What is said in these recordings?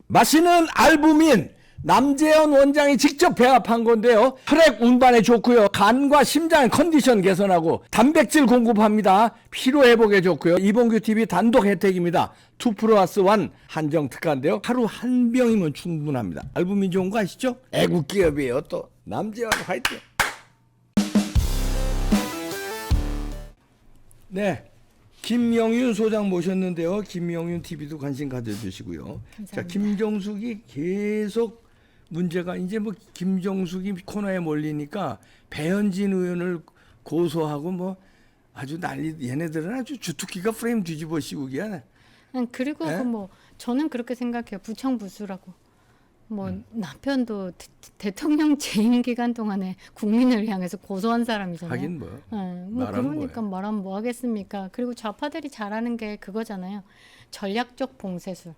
마시는 알부민 남재현 원장이 직접 배합한 건데요. 혈액 운반에 좋고요. 간과 심장 컨디션 개선하고 단백질 공급합니다. 피로 회복에 좋고요. 이봉규 TV 단독 혜택입니다. 2+1 한정 특가인데요. 하루 한 병이면 충분합니다. 알부민 좋은 거 아시죠? 애국 기업이에요. 또 남재현 화이팅. 네. 김영윤 소장 모셨는데요. 김영윤 TV도 관심 가져주시고요. 감사합니다. 자, 김정숙이 계속 문제가 이제 뭐 김정숙이 코너에 몰리니까 배현진 의원을 고소하고 뭐 아주 난리. 얘네들은 아주 주특기가 프레임 뒤집어 씌우기야. 그리고 에? 뭐 저는 그렇게 생각해요. 부청부수라고. 뭐 남편도 대통령 재임 기간 동안에 국민을 향해서 고소한 사람이잖아요. 하긴 뭐. 뭐 말하면 그러니까 뭐야. 말하면 뭐 하겠습니까? 그리고 좌파들이 잘하는 게 그거잖아요. 전략적 봉쇄술.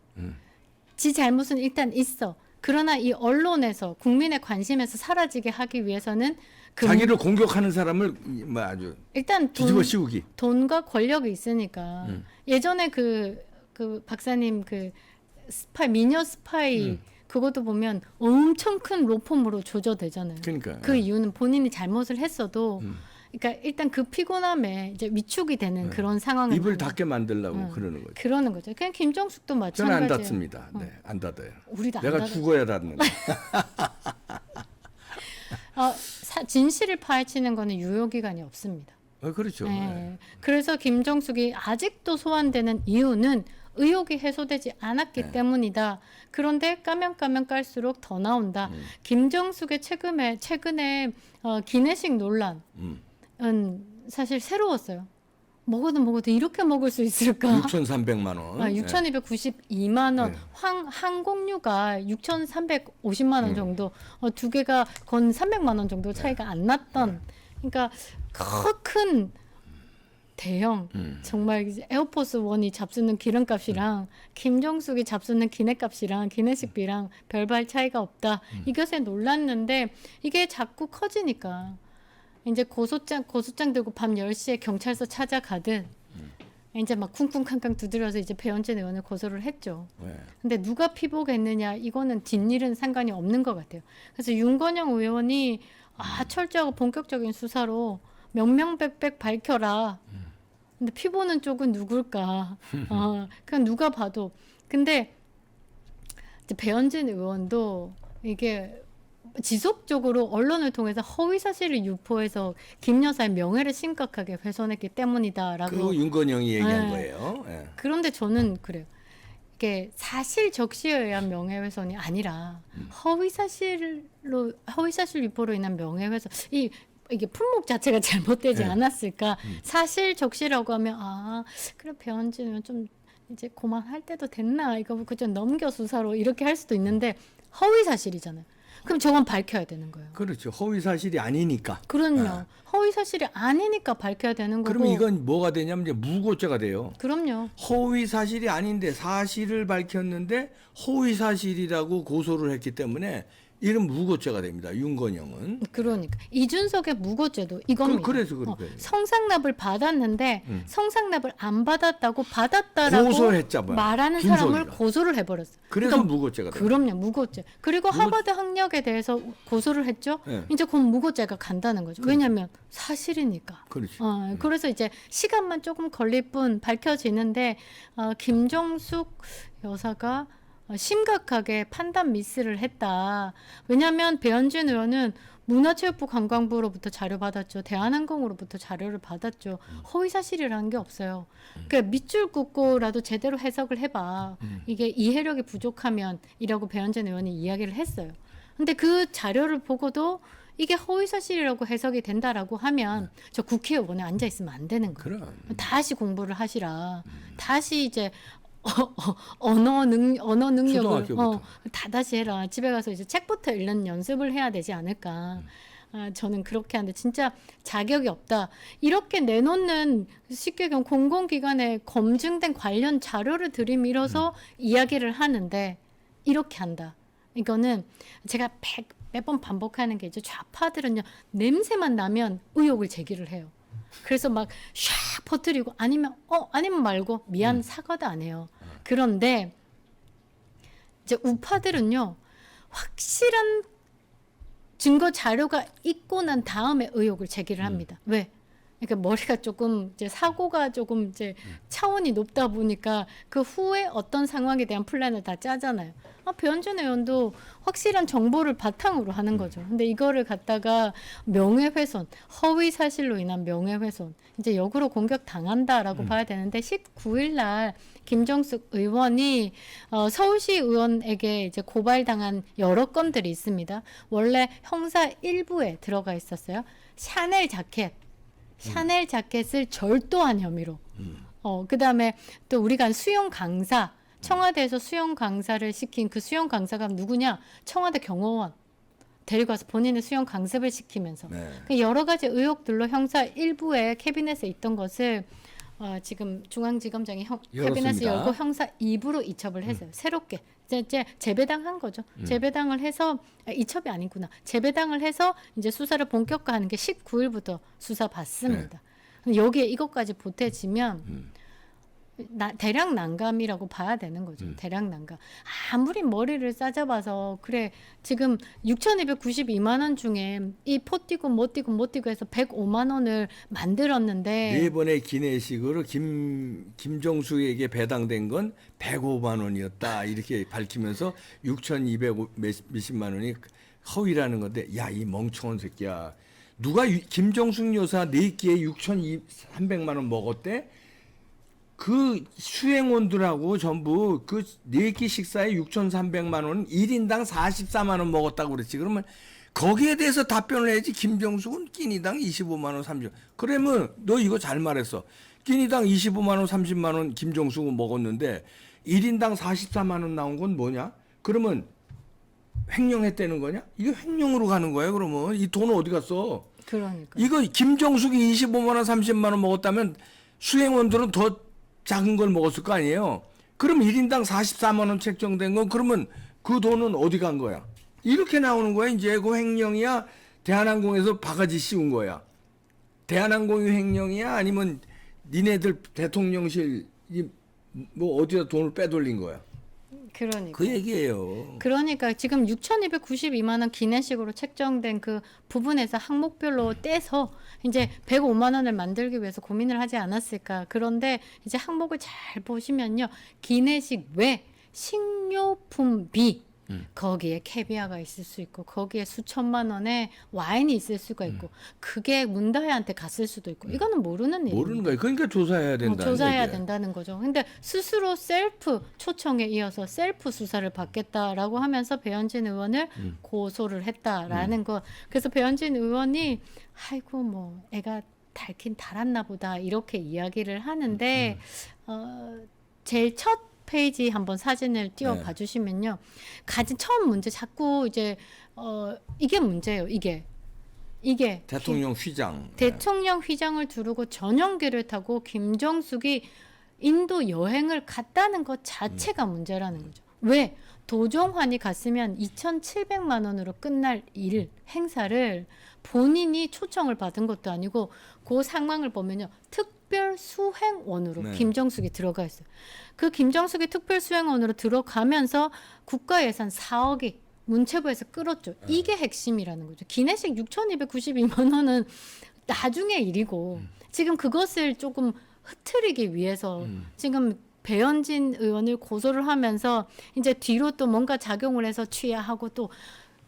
지 잘못은 일단 있어. 그러나 이 언론에서 국민의 관심에서 사라지게 하기 위해서는 자기를 공격하는 사람을 뭐 아주 일단 뒤집어 씌우기. 돈과 권력이 있으니까 예전에 그 박사님 그 스파이 미녀 스파이 그것도 보면 엄청 큰 로펌으로 조져대잖아요. 그러니까. 그 이유는 본인이 잘못을 했어도 그러니까 일단 그 피곤함에 이제 위축이 되는 그런 상황을 입을 닫게 만들려고 그러는 거죠. 그러는 거죠. 그냥 김정숙도 저는 마찬가지예요. 안 닫습니다. 네, 안 닫아요. 우리도 안 내가 닫아요. 죽어야 닫는 거. 진실을 파헤치는 거는 유효기간이 없습니다. 그렇죠. 네. 네. 그래서 김정숙이 아직도 소환되는 이유는 의혹이 해소되지 않았기 때문이다. 그런데 까면 깔수록 더 나온다. 김정숙의 최근에 기내식 논란은 사실 새로웠어요. 먹어도 이렇게 먹을 수 있을까? 6,300만 원. 6,292만 원. 네. 항공료가 6,350만 원 정도. 두 개가 건 300만 원 정도 차이가 안 났던. 그러니까 큰 대형 정말 이제 에어포스 원이 잡수는 기름값이랑 김정숙이 잡수는 기내값이랑 기내식비랑 별반 차이가 없다. 이것에 놀랐는데 이게 자꾸 커지니까 이제 고소장 들고 밤 10시에 경찰서 찾아가듯 이제 막 쿵쿵쾅쾅 두드려서 이제 배현진 의원을 고소를 했죠. 네. 근데 누가 피복했느냐 이거는 뒷일은 상관이 없는 것 같아요. 그래서 윤건영 의원이 철저하고 본격적인 수사로 명명백백 밝혀라. 근데 피보는 쪽은 누굴까? 그냥 누가 봐도. 근데 이제 배현진 의원도 이게 지속적으로 언론을 통해서 허위 사실을 유포해서 김 여사의 명예를 심각하게 훼손했기 때문이다라고. 그리고 윤건영이 얘기한 네. 거예요. 예. 그런데 저는 그래요. 이게 사실 적시에 의한 명예훼손이 아니라 허위 사실 유포로 인한 명예훼손. 이게 품목 자체가 잘못되지 네. 않았을까? 사실 적시라고 하면 그래 배현진은 좀 이제 그만할 때도 됐나? 이거 그저 넘겨 수사로 이렇게 할 수도 있는데 허위 사실이잖아요. 그럼 저건 밝혀야 되는 거예요. 그렇죠. 허위 사실이 아니니까. 그럼요. 허위 사실이 아니니까 밝혀야 되는 거고. 그러면 이건 뭐가 되냐면 이제 무고죄가 돼요. 그럼요. 허위 사실이 아닌데 사실을 밝혔는데 허위 사실이라고 고소를 했기 때문에 이런 무고죄가 됩니다. 윤건영은. 그러니까 이준석의 무고죄도 이겁니다. 그래서 그렇게. 성상납을 받았는데 성상납을 안 받았다고 받았다라고 고소했잖아요. 말하는 준석이가. 사람을 고소를 해버렸어요. 그래서 그러니까 무고죄가 돼요. 그럼요, 무고죄. 그리고 하버드 학력에 대해서 고소를 했죠. 네. 이제 그건 무고죄가 간다는 거죠. 왜냐하면 사실이니까. 그렇지. 그래서 이제 시간만 조금 걸릴 뿐 밝혀지는데 김정숙 여사가 심각하게 판단 미스를 했다. 왜냐하면 배현진 의원은 문화체육부 관광부로부터 자료 받았죠. 대한항공으로부터 자료를 받았죠. 허위 사실이라는 게 없어요. 그러니까 밑줄 긋고라도 제대로 해석을 해봐. 이게 이해력이 부족하면 이라고 배현진 의원이 이야기를 했어요. 근데 그 자료를 보고도 이게 허위 사실이라고 해석이 된다라고 하면 저 국회의원에 앉아 있으면 안 되는 거예요. 그럼. 다시 공부를 하시라. 다시 이제 언어 능력을 초등학교부터. 다 다시 해라. 집에 가서 이제 책부터 읽는 연습을 해야 되지 않을까. 저는 그렇게 하는데 진짜 자격이 없다. 이렇게 내놓는 쉽게 공공기관에 검증된 관련 자료를 들이밀어서 이야기를 하는데 이렇게 한다. 이거는 제가 몇 번 반복하는 게 이제 좌파들은요. 냄새만 나면 의혹을 제기를 해요. 그래서 막 샥 퍼뜨리고 아니면 말고 미안 사과도 안 해요. 그런데 이제 우파들은요 확실한 증거 자료가 있고 난 다음에 의혹을 제기를 합니다. 왜? 그러니까 머리가 조금 이제 사고가 조금 이제 차원이 높다 보니까 그 후에 어떤 상황에 대한 플랜을 다 짜잖아요. 배현진 의원도 확실한 정보를 바탕으로 하는 거죠. 근데 이거를 갖다가 명예훼손, 허위 사실로 인한 명예훼손, 이제 역으로 공격 당한다라고 봐야 되는데 19일 날 김정숙 의원이 서울시 의원에게 이제 고발당한 여러 건들이 있습니다. 원래 형사 1부에 들어가 있었어요. 샤넬 자켓을 절도한 혐의로. 그다음에 또 우리가 수영 강사, 청와대에서 수영 강사를 시킨 그 수영 강사가 누구냐? 청와대 경호원 데리고 와서 본인의 수영 강습을 시키면서 그 여러 가지 의혹들로 형사 1부에 캐비넷에 있던 것을 지금 중앙지검장이 캐비넷을 열고 형사 2부로 이첩을 했어요. 새롭게 이제 재배당한 거죠. 재배당을 해서 이첩이 아니구나. 재배당을 해서 이제 수사를 본격화하는 게 19일부터 수사 받습니다. 여기에 이것까지 보태지면 대량 난감이라고 봐야 되는 거죠. 대량 난감. 아무리 머리를 싸잡아서 그래 지금 6,292만 원 중에 이 포 띄고 못 띄고 해서 105만 원을 만들었는데 네 번의 기내식으로 김정숙에게 배당된 건 105만 원이었다 이렇게 밝히면서 6,200 몇십만 원이 허위라는 건데 야 이 멍청한 새끼야 누가 김정숙 여사 4끼에 6,300만 원 먹었대? 그 수행원들하고 전부 그 4끼 식사에 6,300만 원 1인당 44만 원 먹었다고 그랬지. 그러면 거기에 대해서 답변을 해야지. 김정숙은 끼니당 25만 원 30만 원. 그러면 너 이거 잘 말했어. 끼니당 25만 원 30만 원 김정숙은 먹었는데 1인당 44만 원 나온 건 뭐냐? 그러면 횡령했다는 거냐? 이거 횡령으로 가는 거야. 그러면 이 돈은 어디 갔어? 그러니까 이거 김정숙이 25만 원 30만 원 먹었다면 수행원들은 더 작은 걸 먹었을 거 아니에요. 그럼 1인당 44만 원 책정된 건 그러면 그 돈은 어디 간 거야? 이렇게 나오는 거야. 이제 그 횡령이야. 대한항공에서 바가지 씌운 거야. 대한항공이 횡령이야. 아니면 니네들 대통령실이 뭐 어디다 돈을 빼돌린 거야. 그러니까. 그 얘기예요. 그러니까 지금 6,292만 원 기내식으로 책정된 그 부분에서 항목별로 떼서 이제 105만 원을 만들기 위해서 고민을 하지 않았을까. 그런데 이제 항목을 잘 보시면요. 기내식 외 식료품비 거기에 캐비아가 있을 수 있고 거기에 수천만 원의 와인이 있을 수가 있고 그게 문다혜한테 갔을 수도 있고 이거는 모르는 일이에요. 모르는 거예요. 그러니까 조사해야 된다. 조사해야 얘기야. 된다는 거죠. 근데 스스로 셀프 초청에 이어서 셀프 수사를 받겠다라고 하면서 배현진 의원을 고소를 했다라는 것. 그래서 배현진 의원이 아이고 뭐 애가 닳긴 닳았나 보다 이렇게 이야기를 하는데 제일 첫 페이지 한번 사진을 띄워봐 주시면요. 가진 처음 문제 자꾸 이제 이게 문제예요. 이게 대통령 휘장. 대통령 휘장을 두르고 전용기를 타고 김정숙이 인도 여행을 갔다는 것 자체가 문제라는 거죠. 왜? 도종환이 갔으면 2,700만 원으로 끝날 행사를 본인이 초청을 받은 것도 아니고 그 상황을 보면요. 특별 수행원으로 김정숙이 들어가 있어요. 그 김정숙이 특별 수행원으로 들어가면서 국가 예산 4억이 문체부에서 끌었죠. 이게 핵심이라는 거죠. 기내식 6,292만 원은 나중의 일이고 지금 그것을 조금 흐트리기 위해서 지금 배현진 의원을 고소를 하면서 이제 뒤로 또 뭔가 작용을 해서 취하하고 또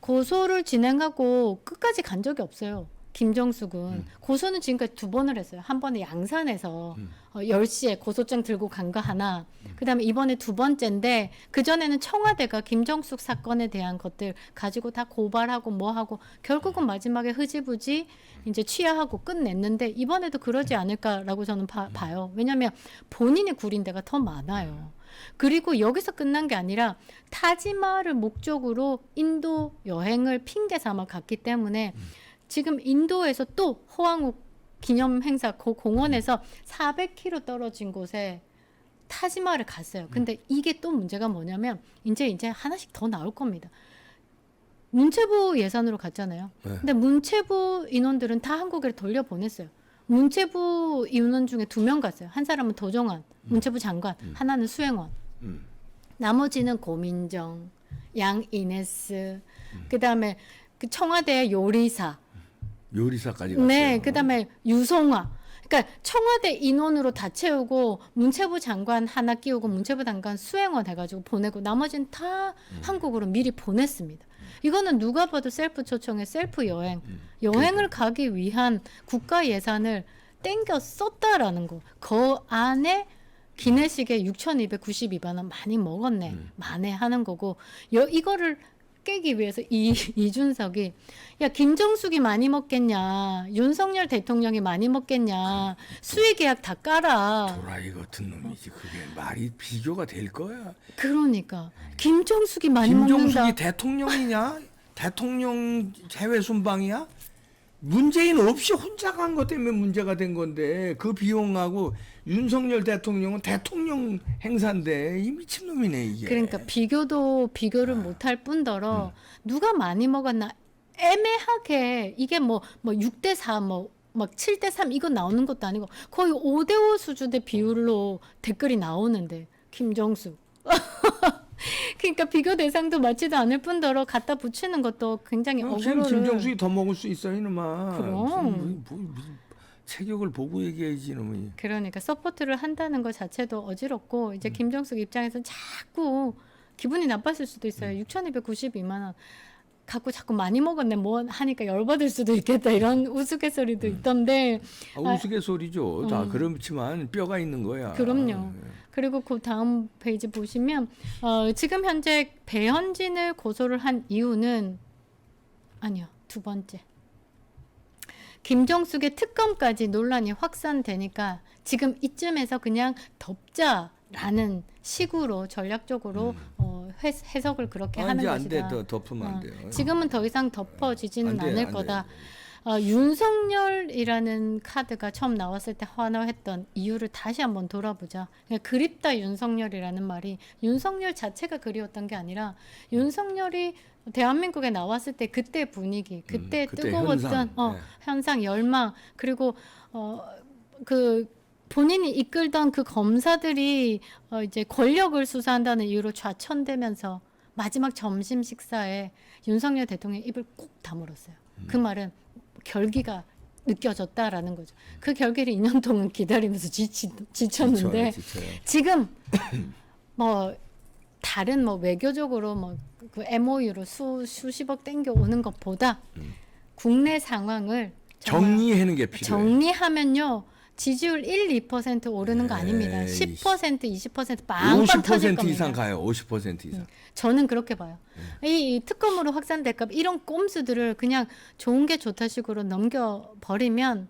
고소를 진행하고 끝까지 간 적이 없어요. 김정숙은 고소는 지금까지 2번을 했어요. 한 번에 양산에서 10시에 고소장 들고 간 거 하나. 그다음에 이번에 2번째인데 그전에는 청와대가 김정숙 사건에 대한 것들 가지고 다 고발하고 뭐 하고 결국은 마지막에 흐지부지 이제 취하하고 끝냈는데 이번에도 그러지 않을까라고 저는 봐요. 왜냐하면 본인이 구린 데가 더 많아요. 그리고 여기서 끝난 게 아니라 타지마할을 목적으로 인도 여행을 핑계 삼아 갔기 때문에 지금 인도에서 또 호황욱 기념 행사 그 공원에서 400km 떨어진 곳에 타지마할을 갔어요. 근데 이게 또 문제가 뭐냐면 이제 하나씩 더 나올 겁니다. 문체부 예산으로 갔잖아요. 근데 문체부 인원들은 다 한국에 돌려보냈어요. 문체부 인원 중에 2명 갔어요. 한 사람은 도종환, 문체부 장관, 하나는 수행원. 나머지는 고민정, 양이네스, 그다음에 그 청와대 요리사, 요리사까지 갔어요. 네, 그다음에 유성화. 그러니까 청와대 인원으로 다 채우고 문체부 장관 하나 끼우고 문체부 장관 수행원 해가지고 보내고 나머지는 다 한국으로 미리 보냈습니다. 이거는 누가 봐도 셀프 초청의 셀프 여행, 여행을 가기 위한 국가 예산을 땡겨 썼다라는 거. 그 안에 기내식에 6,292만 원 많이 먹었네, 만회하는 거고. 이거를 깨기 위해서 이준석이 야 김정숙이 많이 먹겠냐, 윤석열 대통령이 많이 먹겠냐, 수의계약 다 깔아. 도라이 같은 놈이지. 그게 말이 비교가 될 거야. 그러니까 김정숙이 많이 먹는다. 김정숙이 대통령이냐? 대통령 해외 순방이야? 문재인 없이 혼자 간 것 때문에 문제가 된 건데 그 비용하고 윤석열 대통령은 대통령 행사인데 이 미친놈이네 이게. 그러니까 비교를 못할 뿐더러 누가 많이 먹었나 애매하게 이게 뭐 6대 4 막 7대 3 이거 나오는 것도 아니고 거의 5대 5 수준의 비율로 댓글이 나오는데 김정숙 그러니까 비교 대상도 맞지도 않을 뿐더러 갖다 붙이는 것도 굉장히 지금 어그로를. 김정숙이 더 먹을 수 있어 이놈아. 그럼. 무슨 체격을 보고 얘기해야지 이놈이. 그러니까 서포트를 한다는 것 자체도 어지럽고 이제 김정숙 입장에서는 자꾸 기분이 나빴을 수도 있어요. 6,292만 원 갖고 자꾸 많이 먹었네 뭐 하니까 열받을 수도 있겠다 이런 우스갯소리도 있던데. 우스갯소리죠. 다 그렇지만 뼈가 있는 거야. 그럼요. 그리고 그 다음 페이지 보시면 지금 현재 배현진을 고소를 한 이유는 아니요, 두 번째. 김정숙의 특검까지 논란이 확산되니까 지금 이쯤에서 그냥 덮자라는 식으로 전략적으로 해석을 그렇게 하는 이제 것이다. 안 돼. 더 덮으면 안 돼요. 지금은 더 이상 덮어지지는 안 돼, 않을 안 거다. 돼. 윤석열이라는 카드가 처음 나왔을 때 환호했던 이유를 다시 한번 돌아보자. 그러니까 그립다 윤석열이라는 말이 윤석열 자체가 그리웠던 게 아니라 윤석열이 대한민국에 나왔을 때 그때 분위기, 그때 그때 뜨거웠던 현상, 열망, 그리고 그 본인이 이끌던 그 검사들이 이제 권력을 수사한다는 이유로 좌천되면서 마지막 점심 식사에 윤석열 대통령의 입을 꼭 다물었어요. 그 말은 결기가 느껴졌다라는 거죠. 그 결기를 2년 동안 기다리면서 지쳤는데 지쳐요. 지금 뭐 다른 뭐 외교적으로 뭐 그 MOU로 수십억 땡겨 오는 것보다 국내 상황을 정리하는 게 필요해. 정리하면요. 지지율 1, 2% 오르는 거 아닙니다. 10%, 20% 빵빵 터질 50% 겁니다. 이상 가요. 50% 이상. 저는 그렇게 봐요. 이 특검으로 확산될까 봐 이런 꼼수들을 그냥 좋은 게 좋다 식으로 넘겨버리면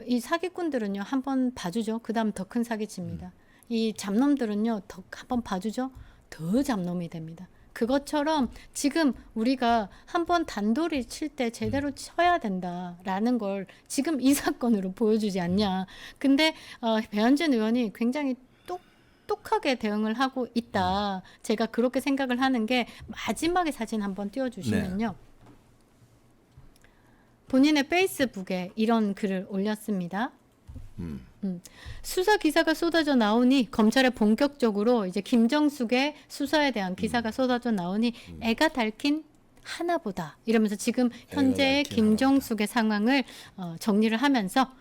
이 사기꾼들은요. 한번 봐주죠. 그 다음 더 큰 사기칩니다. 이 잡놈들은요. 더 한번 봐주죠. 더 잡놈이 됩니다. 그것처럼 지금 우리가 한번 단도리 칠 때 제대로 쳐야 된다라는 걸 지금 이 사건으로 보여주지 않냐. 근데 배현진 의원이 굉장히 똑똑하게 대응을 하고 있다. 제가 그렇게 생각을 하는 게 마지막에 사진 한번 띄워주시면요. 본인의 페이스북에 이런 글을 올렸습니다. 수사 기사가 쏟아져 나오니 검찰에 본격적으로 이제 김정숙의 수사에 대한 기사가 쏟아져 나오니 애가 닳긴 하나보다 이러면서 지금 현재의 김정숙의 상황을 정리를 하면서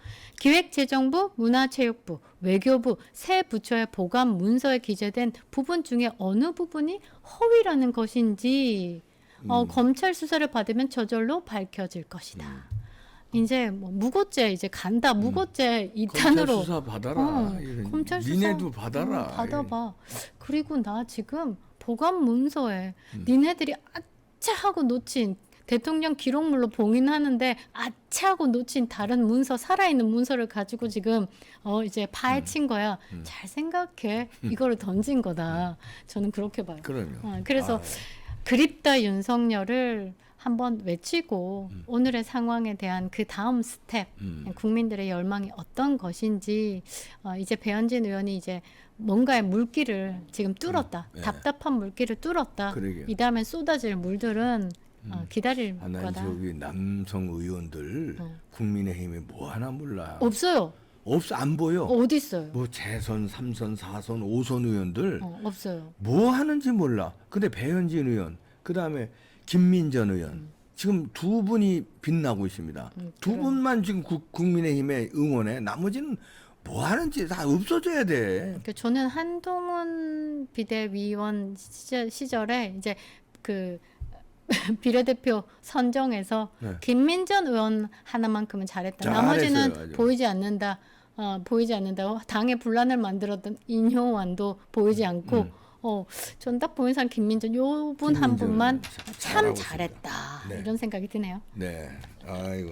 기획재정부, 문화체육부, 외교부 세 부처의 보관 문서에 기재된 부분 중에 어느 부분이 허위라는 것인지 검찰 수사를 받으면 저절로 밝혀질 것이다. 이제 뭐 무고죄 이제 간다. 무고죄 2탄으로 검찰 수사 받아라. 검찰 수사 니네도 받아라. 받아봐. 그리고 나 지금 보관 문서에 니네들이 아차 하고 놓친 대통령 기록물로 봉인하는데 아차 하고 놓친 다른 문서, 살아있는 문서를 가지고 지금 이제 파헤친 거야. 잘 생각해. 이거를 던진 거다. 저는 그렇게 봐요. 그럼요. 그래서 그립다 윤석열을 한번 외치고 오늘의 상황에 대한 그 다음 스텝, 국민들의 열망이 어떤 것인지 이제 배현진 의원이 이제 뭔가의 물길을 지금 뚫었다. 답답한 물길을 뚫었다. 그러게요. 이 다음에 쏟아질 물들은 기다릴 난 거다. 저기 남성 의원들 국민의힘에 뭐 하나 몰라. 없어요. 안 보여. 어디 있어요? 뭐 재선, 3선, 4선, 5선 의원들 없어요. 뭐 하는지 몰라. 근데 배현진 의원, 그다음에 김민전 의원 지금 두 분이 빛나고 있습니다. 두 분만 지금 국민의힘에 응원해. 나머지는 뭐 하는지 다 없어져야 돼. 그러니까 저는 한동훈 비대위원 시절에 이제 그 비례대표 선정에서 네. 김민전 의원 하나만큼은 잘했다. 잘했어요, 나머지는 아주. 보이지 않는다. 보이지 않는다. 당의 분란을 만들었던 인효완도 보이지 않고 전 딱 보는 사람 김민전 요 분 한 김민전 분만 참 잘하고 잘했다. 네. 이런 생각이 드네요. 네. 아이고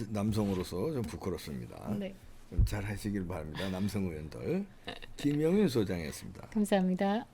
남성으로서 좀 부끄럽습니다. 네. 좀 잘 하시길 바랍니다. 남성 의원들. 김영윤 소장이었습니다. 감사합니다.